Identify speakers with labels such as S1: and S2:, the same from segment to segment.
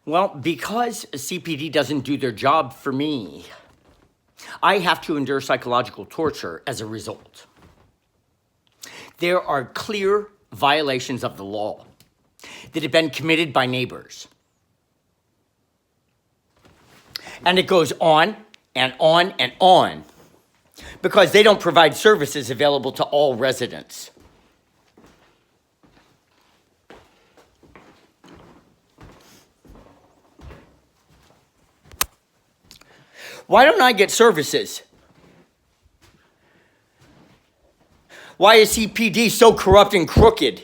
S1: Well, because CPD doesn't do their job for me, I have to endure psychological torture as a result. There are clear violations of the law that have been committed by neighbors. And it goes on and on and on because they don't provide services available to all residents. Why don't I get services? Why is CPD so corrupt and crooked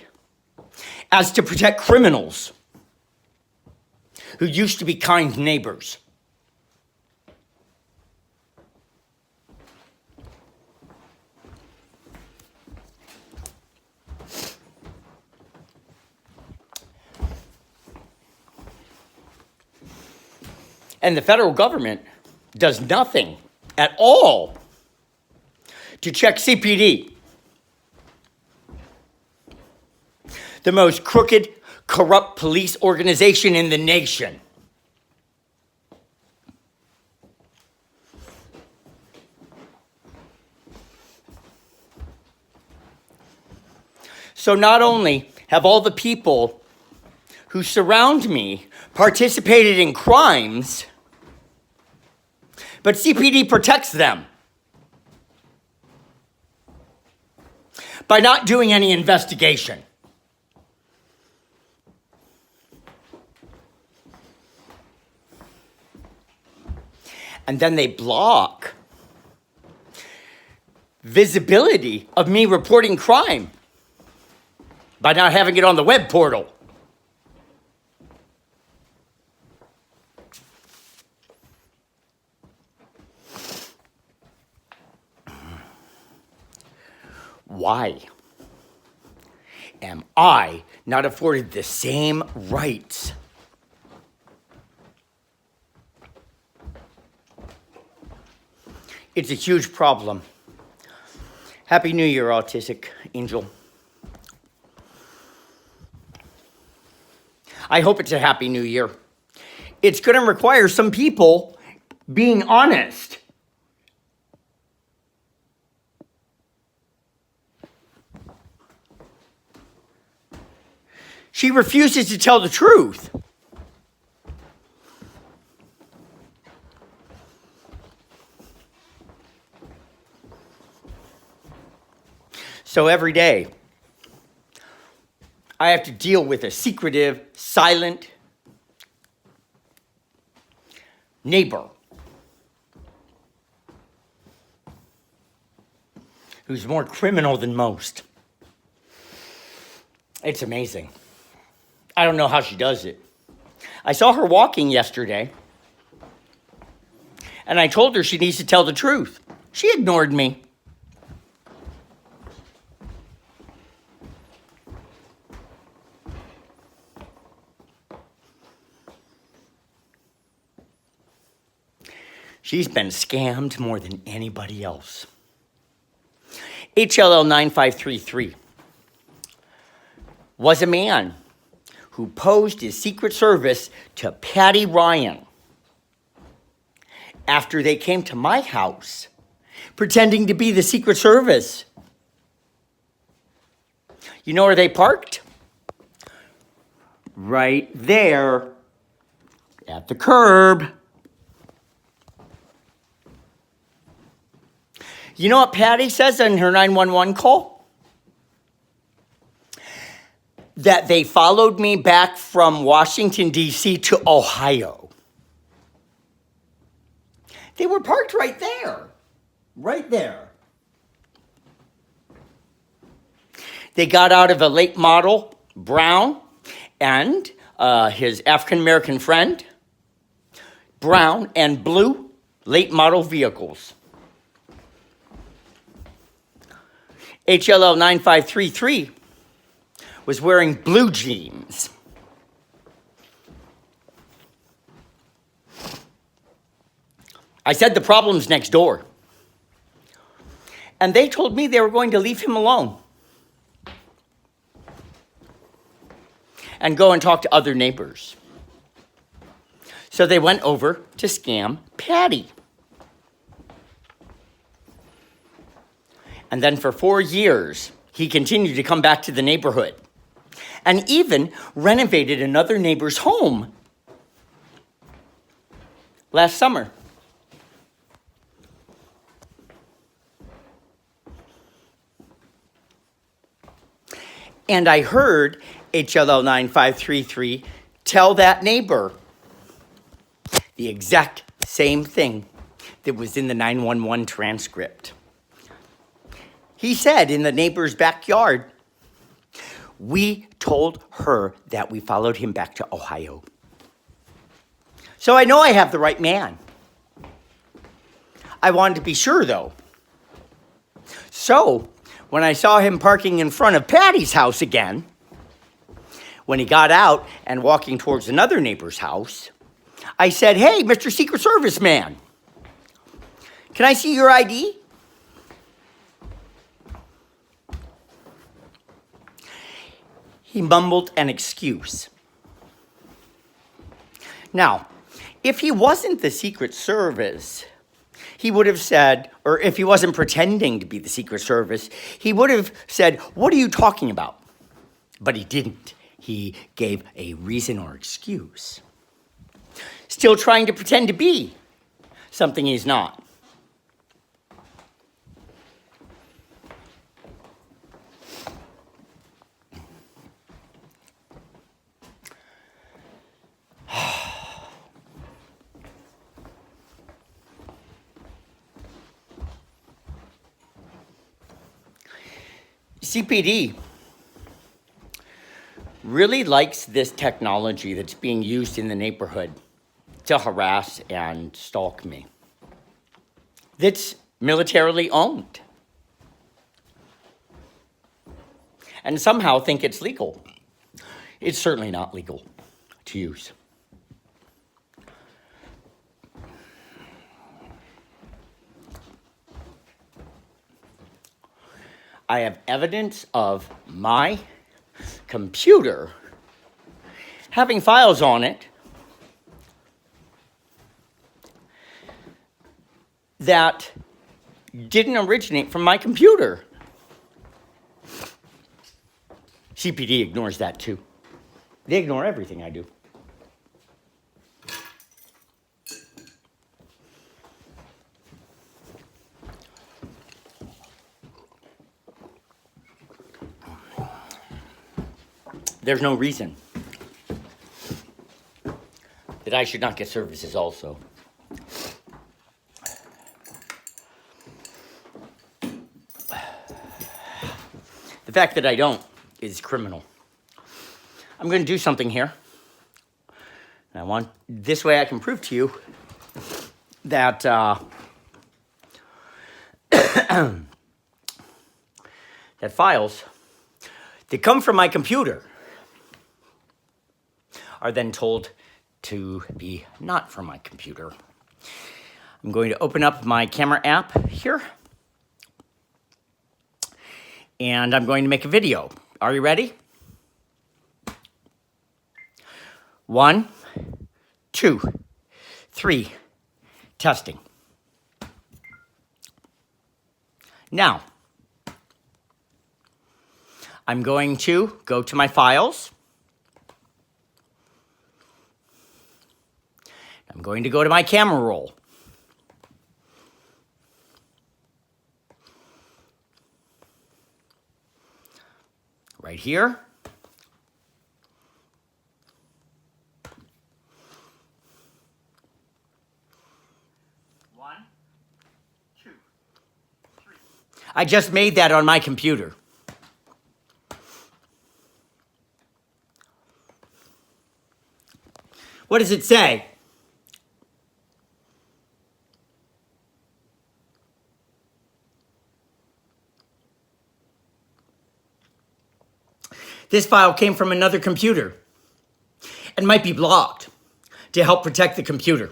S1: as to protect criminals who used to be kind neighbors? And the federal government does nothing at all to check CPD. The most crooked, corrupt police organization in the nation. So not only have all the people who surround me participated in crimes, but CPD protects them by not doing any investigation. And then they block visibility of me reporting crime by not having it on the web portal. Why am I not afforded the same rights? It's a huge problem. Happy New Year, Autistic Angel. I hope it's a Happy New Year. It's going to require some people being honest. She refuses to tell the truth. So every day, I have to deal with a secretive, silent neighbor who's more criminal than most. It's amazing. I don't know how she does it. I saw her walking yesterday, and I told her she needs to tell the truth. She ignored me. She's been scammed more than anybody else. HLL 9533 was a man who posed as Secret Service to Patty Ryan after they came to my house pretending to be the Secret Service. You know where they parked? Right there at the curb. You know what Patty says in her 911 call? That they followed me back from Washington, D.C. to Ohio. They were parked right there. Right there. They got out of a late model brown and his African-American friend, brown and blue late model vehicles. HLL 9533 was wearing blue jeans. I said the problem's next door. And they told me they were going to leave him alone and go and talk to other neighbors. So they went over to scam Patty. And then for 4 years, he continued to come back to the neighborhood and even renovated another neighbor's home last summer. And I heard HLL 9533 tell that neighbor the exact same thing that was in the 911 transcript. He said in the neighbor's backyard, we told her that we followed him back to Ohio. So I know I have the right man. I wanted to be sure, though. So when I saw him parking in front of Patty's house again, when he got out and walking towards another neighbor's house, I said, hey, Mr. Secret Service man, can I see your ID? He mumbled an excuse. Now, if he wasn't the Secret Service, he would have said, or if he wasn't pretending to be the Secret Service, he would have said, what are you talking about? But he didn't. He gave a reason or excuse. Still trying to pretend to be something he's not. CPD really likes this technology that's being used in the neighborhood to harass and stalk me. That's militarily owned. And somehow think it's legal. It's certainly not legal to use. I have evidence of my computer having files on it that didn't originate from my computer. CPD ignores that too. They ignore everything I do. There's no reason that I should not get services also. The fact that I don't is criminal. I'm going to do something here. And this way I can prove to you that that files that come from my computer are then told to be not from my computer. I'm going to open up my camera app here. And I'm going to make a video. Are you ready? 1, 2, 3, testing. Now, I'm going to go to my files. I'm going to go to my camera roll. Right here. One, two, three. I just made that on my computer. What does it say? This file came from another computer and might be blocked to help protect the computer.